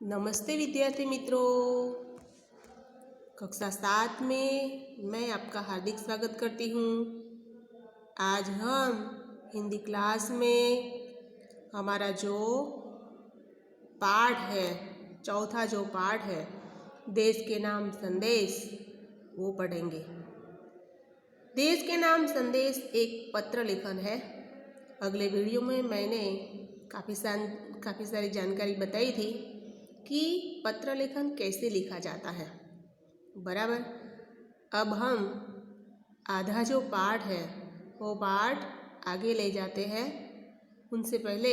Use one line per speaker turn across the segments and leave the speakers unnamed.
नमस्ते विद्यार्थी मित्रों, कक्षा 7 में मैं आपका हार्दिक स्वागत करती हूँ। आज हम हिंदी क्लास में हमारा जो पाठ है, चौथा जो पाठ है देश के नाम संदेश, वो पढ़ेंगे। देश के नाम संदेश एक पत्र लेखन है। अगले वीडियो में मैंने काफ़ी सारी जानकारी बताई थी कि पत्र लेखन कैसे लिखा जाता है, बराबर। अब हम आधा जो पाठ है वो पाठ आगे ले जाते हैं। उनसे पहले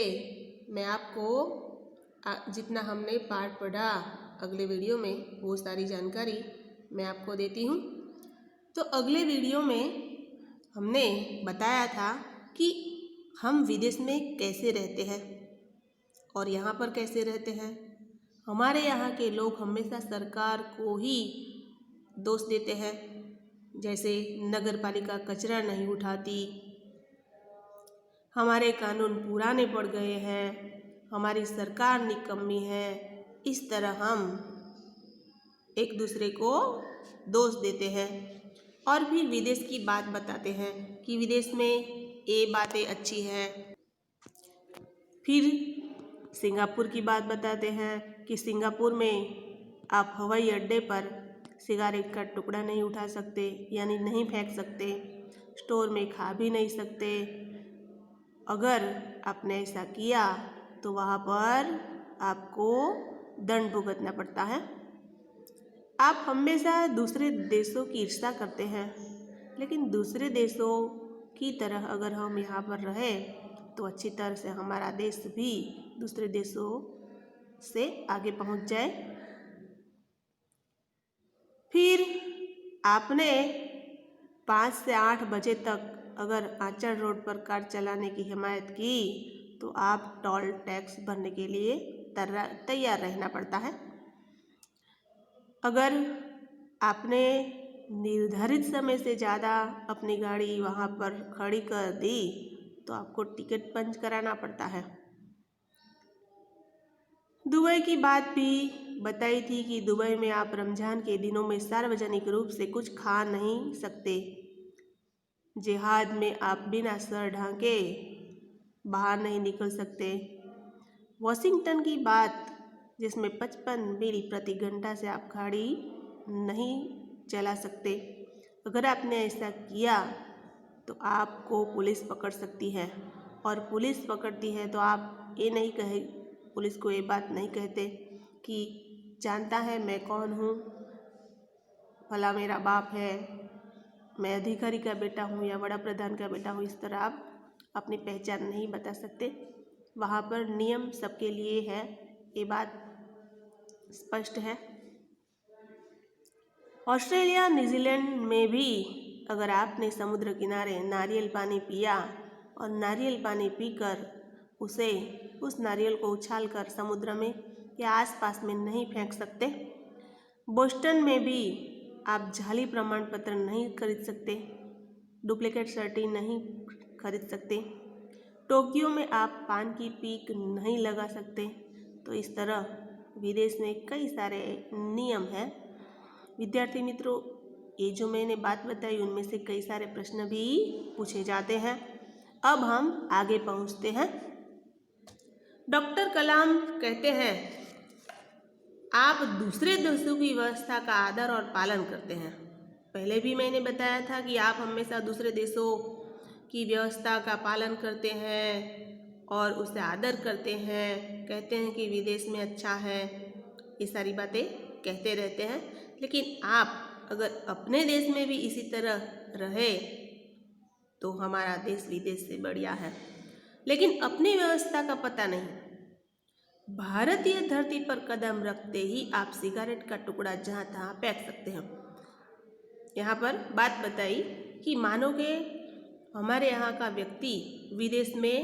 मैं आपको जितना हमने पाठ पढ़ा अगले वीडियो में वो सारी जानकारी मैं आपको देती हूँ। तो अगले वीडियो में हमने बताया था कि हम विदेश में कैसे रहते हैं और यहाँ पर कैसे रहते हैं। हमारे यहाँ के लोग हमेशा सरकार को ही दोष देते हैं, जैसे नगर पालिका कचरा नहीं उठाती, हमारे कानून पुराने पड़ गए हैं, हमारी सरकार निकम्मी है। इस तरह हम एक दूसरे को दोष देते हैं और फिर विदेश की बात बताते हैं कि विदेश में ये बातें अच्छी हैं। फिर सिंगापुर की बात बताते हैं कि सिंगापुर में आप हवाई अड्डे पर सिगारेट का टुकड़ा नहीं उठा सकते, यानी नहीं फेंक सकते, स्टोर में खा भी नहीं सकते। अगर आपने ऐसा किया तो वहाँ पर आपको दंड भुगतना पड़ता है। आप हमेशा दूसरे देशों की ईर्ष्या करते हैं, लेकिन दूसरे देशों की तरह अगर हम यहाँ पर रहें तो अच्छी तरह से हमारा देश भी दूसरे देशों से आगे पहुँच जाए। फिर आपने 5 से 8 बजे तक अगर आंचल रोड पर कार चलाने की हिमायत की तो आप टोल टैक्स भरने के लिए तैयार रहना पड़ता है। अगर आपने निर्धारित समय से ज़्यादा अपनी गाड़ी वहाँ पर खड़ी कर दी तो आपको टिकट पंच कराना पड़ता है। दुबई की बात भी बताई थी कि दुबई में आप रमज़ान के दिनों में सार्वजनिक रूप से कुछ खा नहीं सकते। जिहाद में आप बिना सर ढांके बाहर नहीं निकल सकते। वॉशिंगटन की बात, जिसमें 55 मील प्रति घंटा से आप गाड़ी नहीं चला सकते। अगर आपने ऐसा किया तो आपको पुलिस पकड़ सकती है, और पुलिस पकड़ती है तो आप ये नहीं कहे, पुलिस को ये बात नहीं कहते कि जानता है मैं कौन हूँ, भला मेरा बाप है, मैं अधिकारी का बेटा हूँ या बड़ा प्रधान का बेटा हूँ। इस तरह आप अपनी पहचान नहीं बता सकते। वहाँ पर नियम सबके लिए है, ये बात स्पष्ट है। ऑस्ट्रेलिया न्यूजीलैंड में भी अगर आपने समुद्र किनारे नारियल पानी पिया और नारियल पानी पीकर उस नारियल को उछालकर समुद्र में या आसपास में नहीं फेंक सकते। बोस्टन में भी आप जाली प्रमाण पत्र नहीं खरीद सकते, डुप्लीकेट सर्टी नहीं खरीद सकते। टोक्यो में आप पान की पीक नहीं लगा सकते। तो इस तरह विदेश में कई सारे नियम हैं। विद्यार्थी मित्रों, ये जो मैंने बात बताई उनमें से कई सारे प्रश्न भी पूछे जाते हैं। अब हम आगे पहुंचते हैं। डॉक्टर कलाम कहते हैं, आप दूसरे देशों की व्यवस्था का आदर और पालन करते हैं। पहले भी मैंने बताया था कि आप हमेशा दूसरे देशों की व्यवस्था का पालन करते हैं और उसे आदर करते हैं, कहते हैं कि विदेश में अच्छा है, ये सारी बातें कहते रहते हैं। लेकिन आप अगर अपने देश में भी इसी तरह रहे तो हमारा देश विदेश से बढ़िया है। लेकिन अपनी व्यवस्था का पता नहीं। भारतीय धरती पर कदम रखते ही आप सिगारेट का टुकड़ा जहाँ तहाँ फेंक सकते हैं। यहाँ पर बात बताई कि मानो के हमारे यहाँ का व्यक्ति विदेश में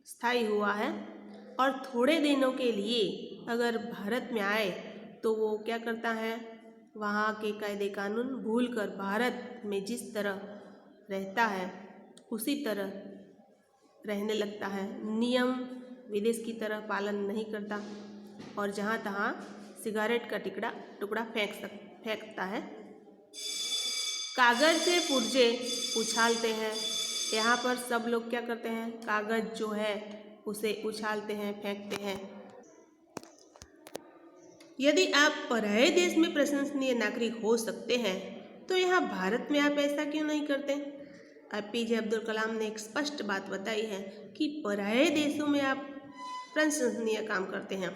स्थायी हुआ है और थोड़े दिनों के लिए अगर भारत में आए तो वो क्या करता है, वहाँ के कायदे कानून भूलकर भारत में जिस तरह रहता है उसी तरह रहने लगता है, नियम विदेश की तरह पालन नहीं करता। और जहाँ तहाँ सिगारेट का टुकड़ा फेंकता है। कागज से पुर्जे उछालते हैं। यहाँ पर सब लोग क्या करते हैं, कागज जो है उसे उछालते हैं, फेंकते हैं। यदि आप पराये देश में प्रशंसनीय नागरिक हो सकते हैं तो यहाँ भारत में आप ऐसा क्यों नहीं करते? एपीजे अब्दुल कलाम ने एक स्पष्ट बात बताई है कि पराये देशों में आप प्रशंसनीय काम करते हैं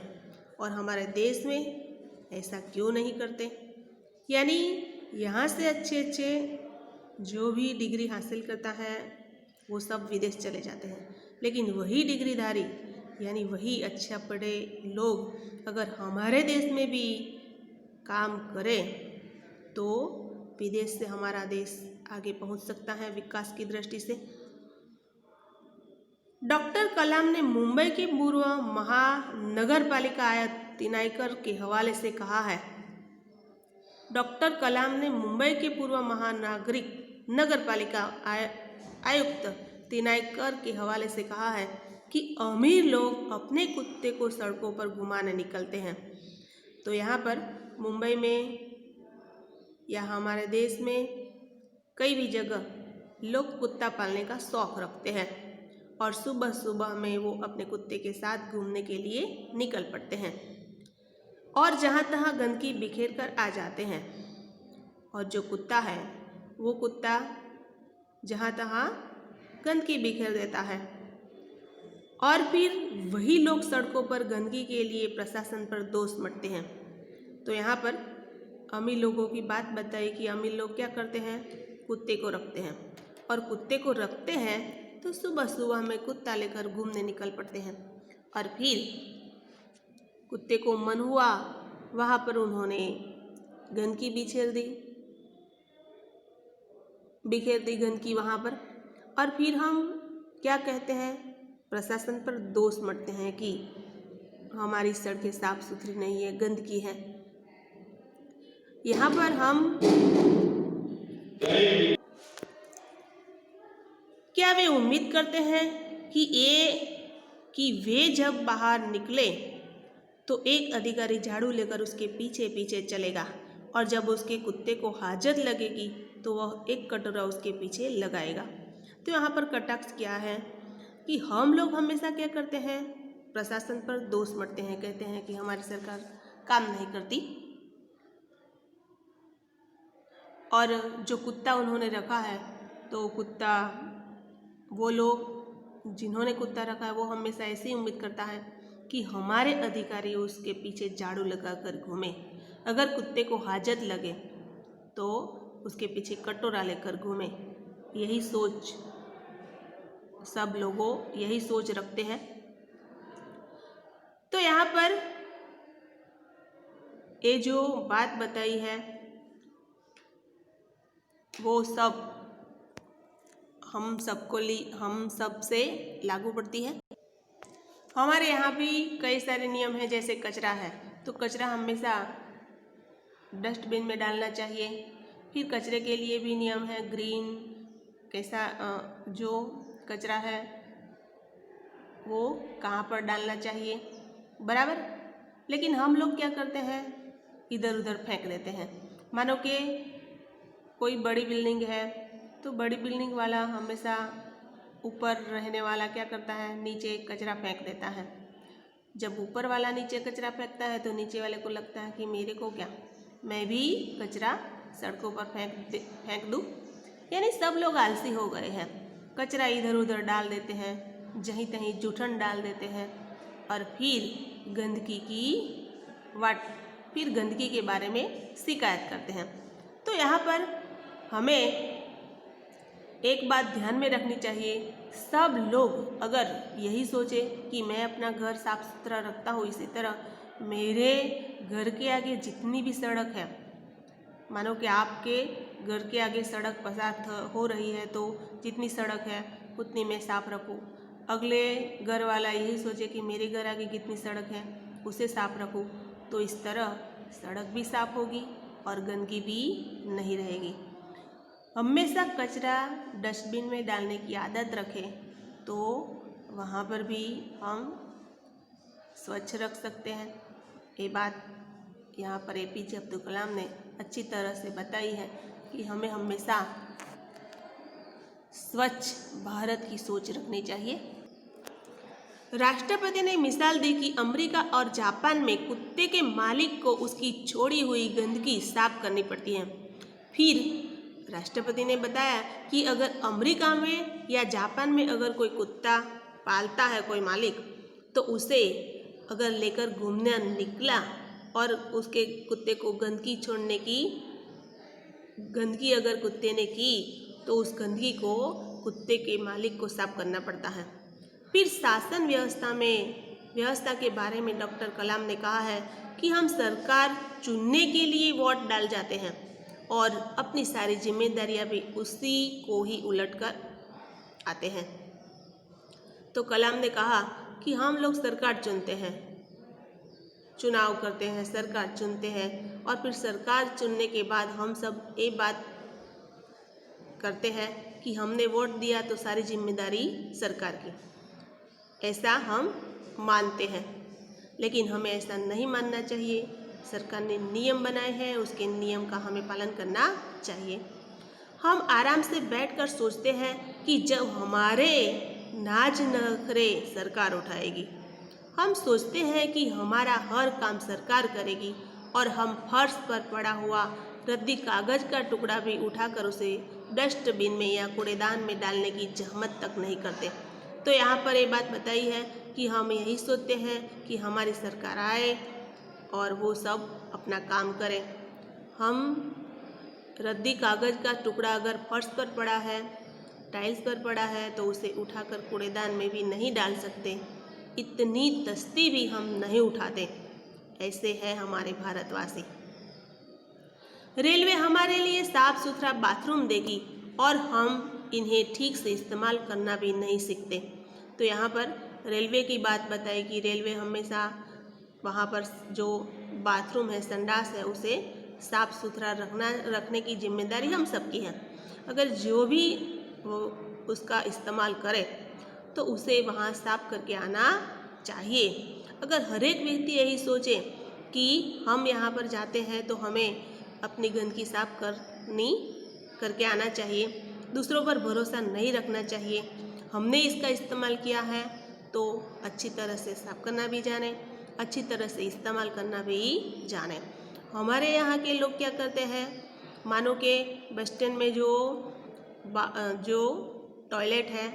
और हमारे देश में ऐसा क्यों नहीं करते। यानी यहाँ से अच्छे जो भी डिग्री हासिल करता है वो सब विदेश चले जाते हैं, लेकिन वही डिग्रीधारी यानी वही अच्छा पढ़े लोग अगर हमारे देश में भी काम करें तो विदेश से हमारा देश आगे पहुंच सकता है विकास की दृष्टि से। डॉक्टर कलाम ने मुंबई के पूर्व महानगर पालिका आयुक्त तिनाइकर के हवाले से कहा है। डॉक्टर कलाम ने मुंबई के पूर्व नगर पालिका आयुक्त तिनाइकर के हवाले से कहा है कि अमीर लोग अपने कुत्ते को सड़कों पर घुमाने निकलते हैं। तो यहाँ पर मुंबई में या हमारे देश में कई भी जगह लोग कुत्ता पालने का शौक़ रखते हैं और सुबह सुबह में वो अपने कुत्ते के साथ घूमने के लिए निकल पड़ते हैं और जहाँ तहाँ गंदगी बिखेर कर आ जाते हैं। और जो कुत्ता है वो कुत्ता जहाँ तहाँ गंदगी बिखेर देता है और फिर वही लोग सड़कों पर गंदगी के लिए प्रशासन पर दोष मढ़ते हैं। तो यहाँ पर अमीर लोगों की बात बताई कि अमीर लोग क्या करते हैं, कुत्ते को रखते हैं और कुत्ते को रखते हैं तो सुबह सुबह में कुत्ता लेकर घूमने निकल पड़ते हैं और फिर कुत्ते को मन हुआ वहाँ पर उन्होंने गंदगी बिखेर दी गंदगी वहाँ पर और फिर हम क्या कहते हैं, प्रशासन पर दोष मढ़ते हैं कि हमारी सड़कें साफ सुथरी नहीं है, गंदगी है। यहाँ पर हम क्या वे उम्मीद करते हैं कि वे जब बाहर निकले तो एक अधिकारी झाड़ू लेकर उसके पीछे पीछे चलेगा और जब उसके कुत्ते को हाजत लगेगी तो वह एक कटोरा उसके पीछे लगाएगा। तो यहाँ पर कटाक्ष क्या है कि हम लोग हमेशा क्या करते हैं, प्रशासन पर दोष मढ़ते हैं, कहते हैं कि हमारी सरकार काम नहीं करती और जो कुत्ता उन्होंने रखा है तो कुत्ता वो लोग जिन्होंने कुत्ता रखा है वो हमेशा ऐसी उम्मीद करता है कि हमारे अधिकारी उसके पीछे झाड़ू लगा कर घूमें, अगर कुत्ते को हाजत लगे तो उसके पीछे कटोरा लेकर घूमें। यही सोच सब लोगों यही सोच रखते हैं। तो यहाँ पर ये जो बात बताई है वो सब हम सब से लागू पड़ती है। हमारे यहाँ भी कई सारे नियम हैं, जैसे कचरा है तो कचरा हमेशा डस्टबिन में डालना चाहिए। फिर कचरे के लिए भी नियम है, ग्रीन कैसा जो कचरा है वो कहाँ पर डालना चाहिए, बराबर। लेकिन हम लोग क्या करते हैं, इधर उधर फेंक देते हैं। मानो कि कोई बड़ी बिल्डिंग है तो बड़ी बिल्डिंग वाला हमेशा ऊपर रहने वाला क्या करता है, नीचे कचरा फेंक देता है। जब ऊपर वाला नीचे कचरा फेंकता है तो नीचे वाले को लगता है कि मेरे को क्या, मैं भी कचरा सड़कों पर फेंक दूँ। यानी सब लोग आलसी हो गए हैं, कचरा इधर उधर डाल देते हैं, जहीं तहीं जूठन डाल देते हैं और फिर गंदगी के बारे में शिकायत करते हैं। तो यहाँ पर हमें एक बात ध्यान में रखनी चाहिए, सब लोग अगर यही सोचे कि मैं अपना घर साफ सुथरा रखता हूँ, इसी तरह मेरे घर के आगे जितनी भी सड़क है, मानो कि आपके घर के आगे सड़क पसार हो रही है तो जितनी सड़क है उतनी मैं साफ रखूँ। अगले घर वाला यही सोचे कि मेरे घर आगे कितनी सड़क है उसे साफ रखूँ, तो इस तरह सड़क भी साफ होगी और गंदगी भी नहीं रहेगी। हमेशा कचरा डस्टबिन में डालने की आदत रखें तो वहाँ पर भी हम स्वच्छ रख सकते हैं। ये बात यहाँ पर APJ अब्दुल कलाम ने अच्छी तरह से बताई है कि हमें हमेशा स्वच्छ भारत की सोच रखनी चाहिए। राष्ट्रपति ने मिसाल दी कि अमेरिका और जापान में कुत्ते के मालिक को उसकी छोड़ी हुई गंदगी साफ करनी पड़ती है। फिर राष्ट्रपति ने बताया कि अगर अमेरिका में या जापान में अगर कोई कुत्ता पालता है कोई मालिक, तो उसे अगर लेकर घूमने निकला और उसके कुत्ते को गंदगी अगर कुत्ते ने की तो उस गंदगी को कुत्ते के मालिक को साफ करना पड़ता है। फिर शासन व्यवस्था के बारे में डॉक्टर कलाम ने कहा है कि हम सरकार चुनने के लिए वोट डाल जाते हैं और अपनी सारी जिम्मेदारियां भी उसी को ही उलट कर आते हैं। तो कलाम ने कहा कि हम लोग सरकार चुनते हैं, चुनाव करते हैं, सरकार चुनते हैं और फिर सरकार चुनने के बाद हम सब ये बात करते हैं कि हमने वोट दिया तो सारी जिम्मेदारी सरकार की, ऐसा हम मानते हैं। लेकिन हमें ऐसा नहीं मानना चाहिए। सरकार ने नियम बनाए हैं, उसके नियम का हमें पालन करना चाहिए। हम आराम से बैठकर सोचते हैं कि जब हमारे नाज नखरे सरकार उठाएगी, हम सोचते हैं कि हमारा हर काम सरकार करेगी और हम फर्श पर पड़ा हुआ रद्दी कागज का टुकड़ा भी उठाकर उसे डस्टबिन में या कूड़ेदान में डालने की जहमत तक नहीं करते। तो यहाँ पर ये बात बताई है कि हम यही सोचते हैं कि हमारी सरकार आए और वो सब अपना काम करे। हम रद्दी कागज का टुकड़ा अगर फर्श पर पड़ा है, टाइल्स पर पड़ा है, तो उसे उठाकर कूड़ेदान में भी नहीं डाल सकते। इतनी दस्ती भी हम नहीं उठाते। ऐसे है हमारे भारतवासी। रेलवे हमारे लिए साफ सुथरा बाथरूम देगी और हम इन्हें ठीक से इस्तेमाल करना भी नहीं सीखते। तो यहाँ पर रेलवे की बात बताई कि रेलवे हमेशा वहाँ पर जो बाथरूम है, संडास है, उसे साफ सुथरा रखने की जिम्मेदारी हम सबकी है। अगर जो भी वो उसका इस्तेमाल करे तो उसे वहाँ साफ करके आना चाहिए। अगर हर एक व्यक्ति यही सोचे कि हम यहाँ पर जाते हैं तो हमें अपनी गंदगी साफ करके आना चाहिए, दूसरों पर भरोसा नहीं रखना चाहिए, हमने इसका इस्तेमाल किया है तो अच्छी तरह से साफ करना भी जाने, अच्छी तरह से इस्तेमाल करना भी जाने। हमारे यहाँ के लोग क्या करते हैं, मानो के बस स्टैंड में जो टॉयलेट है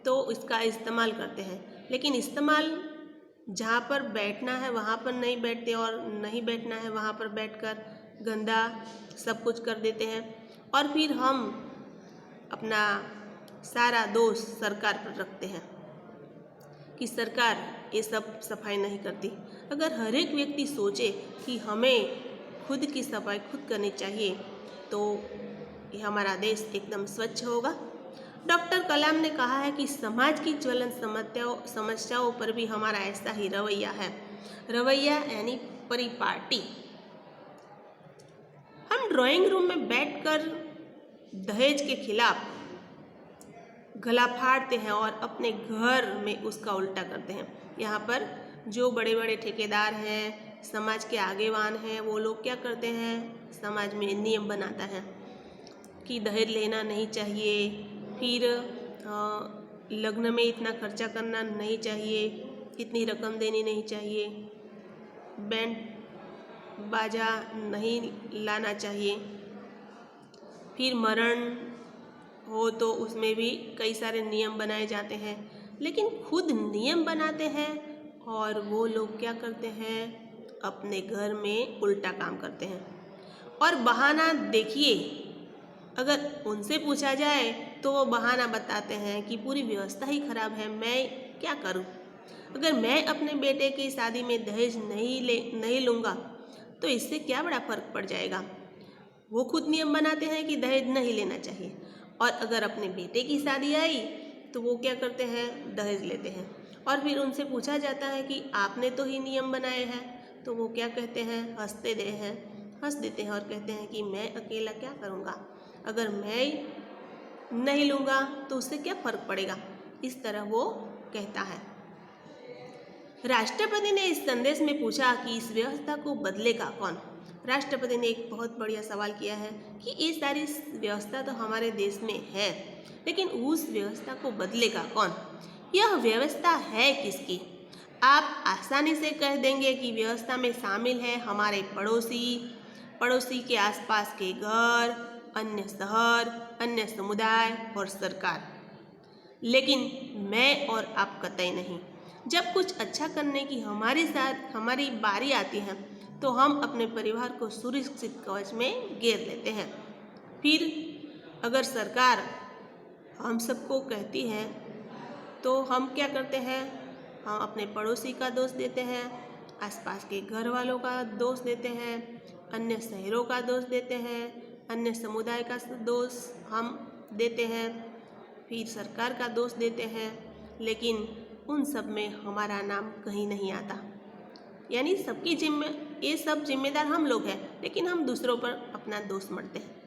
तो इसका इस्तेमाल करते हैं, लेकिन इस्तेमाल जहाँ पर बैठना है वहाँ पर नहीं बैठते और नहीं बैठना है वहाँ पर बैठकर गंदा सब कुछ कर देते हैं। और फिर हम अपना सारा दोष सरकार पर रखते हैं कि सरकार ये सब सफाई नहीं करती। अगर हर एक व्यक्ति सोचे कि हमें खुद की सफाई खुद करनी चाहिए तो ये हमारा देश एकदम स्वच्छ होगा। डॉक्टर कलाम ने कहा है कि समाज की ज्वलंत समस्याओं पर भी हमारा ऐसा ही रवैया है। रवैया यानी परिपाटी। हम ड्राइंग रूम में बैठकर दहेज के खिलाफ गला फाड़ते हैं और अपने घर में उसका उल्टा करते हैं। यहाँ पर जो बड़े बड़े ठेकेदार हैं, समाज के आगेवान हैं, वो लोग क्या करते हैं, समाज में नियम बनाता है कि दहेज लेना नहीं चाहिए, फिर लग्न में इतना खर्चा करना नहीं चाहिए, इतनी रकम देनी नहीं चाहिए, बैंड बाजा नहीं लाना चाहिए, फिर मरण हो तो उसमें भी कई सारे नियम बनाए जाते हैं। लेकिन खुद नियम बनाते हैं और वो लोग क्या करते हैं, अपने घर में उल्टा काम करते हैं। और बहाना देखिए, अगर उनसे पूछा जाए तो वो बहाना बताते हैं कि पूरी व्यवस्था ही खराब है, मैं क्या करूं? अगर मैं अपने बेटे की शादी में दहेज नहीं लूँगा तो इससे क्या बड़ा फर्क पड़ जाएगा। वो खुद नियम बनाते हैं कि दहेज नहीं लेना चाहिए, और अगर अपने बेटे की शादी आई तो वो क्या करते हैं, दहेज लेते हैं। और फिर उनसे पूछा जाता है कि आपने तो ही नियम बनाए हैं, तो वो क्या कहते हैं, हंस देते हैं और कहते हैं कि मैं अकेला क्या करूँगा, अगर मैं नहीं लूँगा तो उससे क्या फ़र्क पड़ेगा, इस तरह वो कहता है। राष्ट्रपति ने इस संदेश में पूछा कि इस व्यवस्था को बदलेगा कौन। राष्ट्रपति ने एक बहुत बढ़िया सवाल किया है कि ये सारी व्यवस्था तो हमारे देश में है, लेकिन उस व्यवस्था को बदलेगा कौन। यह व्यवस्था है किसकी। आप आसानी से कह देंगे कि व्यवस्था में शामिल है हमारे पड़ोसी के आसपास के घर, अन्य शहर, अन्य समुदाय और सरकार। लेकिन मैं और आप कतई नहीं। जब कुछ अच्छा करने की हमारी बारी आती है तो हम अपने परिवार को सुरक्षित कवच में घेर लेते हैं। फिर अगर सरकार हम सबको कहती है तो हम क्या करते हैं, हम अपने पड़ोसी का दोष देते हैं, आसपास के घर वालों का दोष देते हैं, अन्य शहरों का दोष देते हैं, अन्य समुदाय का दोष हम देते हैं, फिर सरकार का दोष देते हैं, लेकिन उन सब में हमारा नाम कहीं नहीं आता। यानी ये सब जिम्मेदार हम लोग हैं, लेकिन हम दूसरों पर अपना दोष मढ़ते हैं।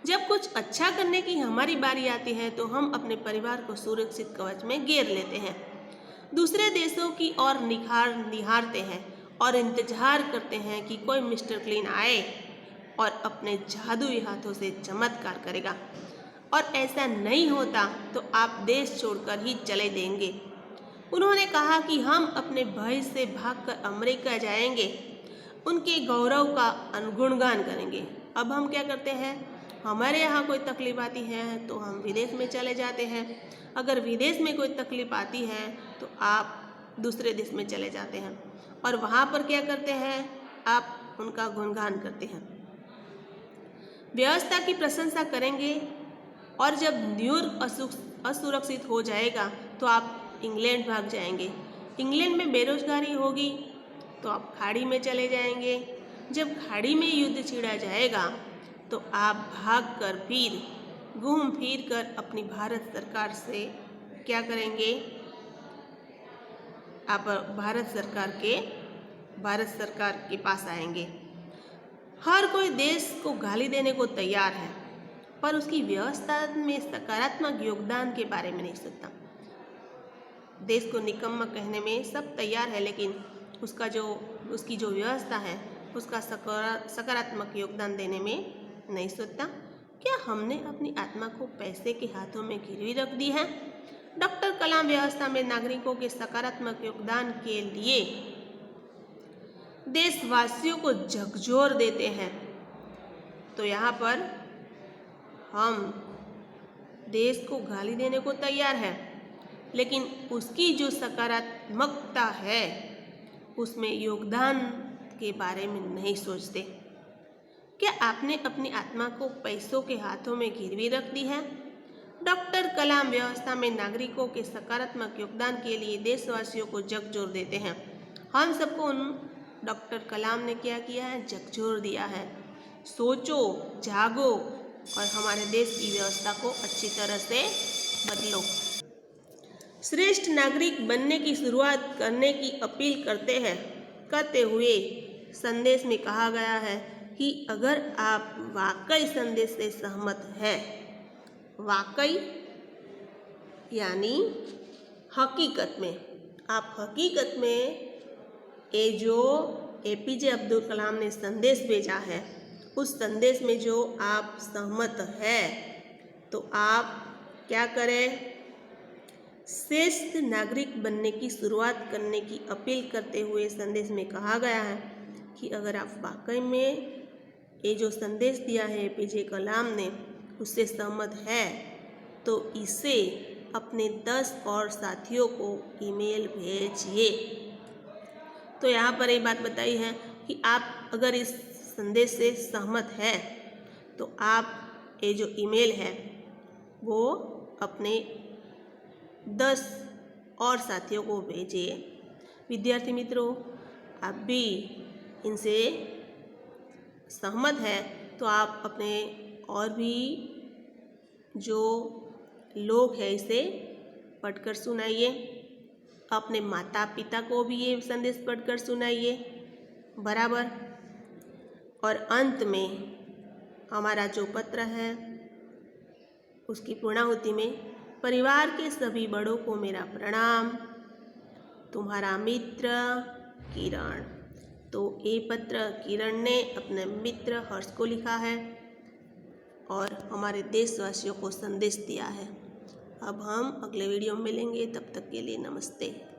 जब कुछ अच्छा करने की हमारी बारी आती है तो हम अपने परिवार को सुरक्षित कवच में घेर लेते हैं। दूसरे देशों की ओर निहारते हैं और इंतजार करते हैं कि कोई मिस्टर क्लीन आए और अपने जादुई हाथों से चमत्कार करेगा, और ऐसा नहीं होता तो आप देश छोड़कर ही चले देंगे। उन्होंने कहा कि हम अपने भय से भागकर अमेरिका जाएंगे, उनके गौरव का गुणगान करेंगे। अब हम क्या करते हैं, हमारे यहाँ कोई तकलीफ आती है तो हम विदेश में चले जाते हैं। अगर विदेश में कोई तकलीफ आती है तो आप दूसरे देश में चले जाते हैं और वहाँ पर क्या करते हैं, आप उनका गुणगान करते हैं, व्यवस्था की प्रशंसा करेंगे। और जब न्यूयॉर्क असुरक्षित हो जाएगा तो आप इंग्लैंड भाग जाएंगे। इंग्लैंड में बेरोजगारी होगी तो आप खाड़ी में चले जाएंगे। जब खाड़ी में युद्ध छिड़ा जाएगा तो आप भागकर फिर घूम फिर कर अपनी भारत सरकार के पास आएंगे। हर कोई देश को गाली देने को तैयार है, पर उसकी व्यवस्था में सकारात्मक योगदान के बारे में नहीं सोचता। देश को निकम्मा कहने में सब तैयार है, लेकिन उसकी जो व्यवस्था है उसका सकारात्मक योगदान देने में नहीं सोचता। क्या हमने अपनी आत्मा को पैसे के हाथों में गिरवी रख दी है? डॉक्टर कलाम व्यवस्था में नागरिकों के सकारात्मक योगदान के लिए देशवासियों को झकझोर देते हैं। तो यहाँ पर हम देश को गाली देने को तैयार हैं, लेकिन उसकी जो सकारात्मकता है उसमें योगदान के बारे में नहीं सोचते। क्या आपने अपनी आत्मा को पैसों के हाथों में गिरवी रख दी है? डॉक्टर कलाम व्यवस्था में नागरिकों के सकारात्मक योगदान के लिए देशवासियों को झकझोर देते हैं। हम सबको डॉक्टर कलाम ने क्या किया है, झकझोर दिया है। सोचो, जागो और हमारे देश की व्यवस्था को अच्छी तरह से बदलो। श्रेष्ठ नागरिक बनने की शुरुआत करने की अपील करते हुए संदेश में कहा गया है कि अगर आप वाकई संदेश से सहमत हैं, वाकई यानी हकीकत में, आप हकीकत में ये जो एपीजे अब्दुल कलाम ने संदेश भेजा है उस संदेश में जो आप सहमत है तो आप क्या करें, श्रेष्ठ नागरिक बनने की शुरुआत करने की अपील करते हुए संदेश में कहा गया है कि अगर आप वाकई में ये जो संदेश दिया है एपीजे कलाम ने उससे सहमत है तो इसे अपने 10 और साथियों को ईमेल भेजिए। तो यहाँ पर ये बात बताई है कि आप अगर इस संदेश से सहमत है तो आप ये जो ईमेल है वो अपने 10 और साथियों को भेजिए। विद्यार्थी मित्रों, आप भी इनसे सहमत है तो आप अपने और भी जो लोग हैं इसे पढ़कर सुनाइए। अपने माता पिता को भी ये संदेश पढ़कर सुनाइए बराबर। और अंत में हमारा जो पत्र है उसकी पूर्णाहुति में परिवार के सभी बड़ों को मेरा प्रणाम। तुम्हारा मित्र किरण। तो ये पत्र किरण ने अपने मित्र हर्ष को लिखा है और हमारे देशवासियों को संदेश दिया है। अब हम अगले वीडियो में मिलेंगे, तब तक के लिए नमस्ते।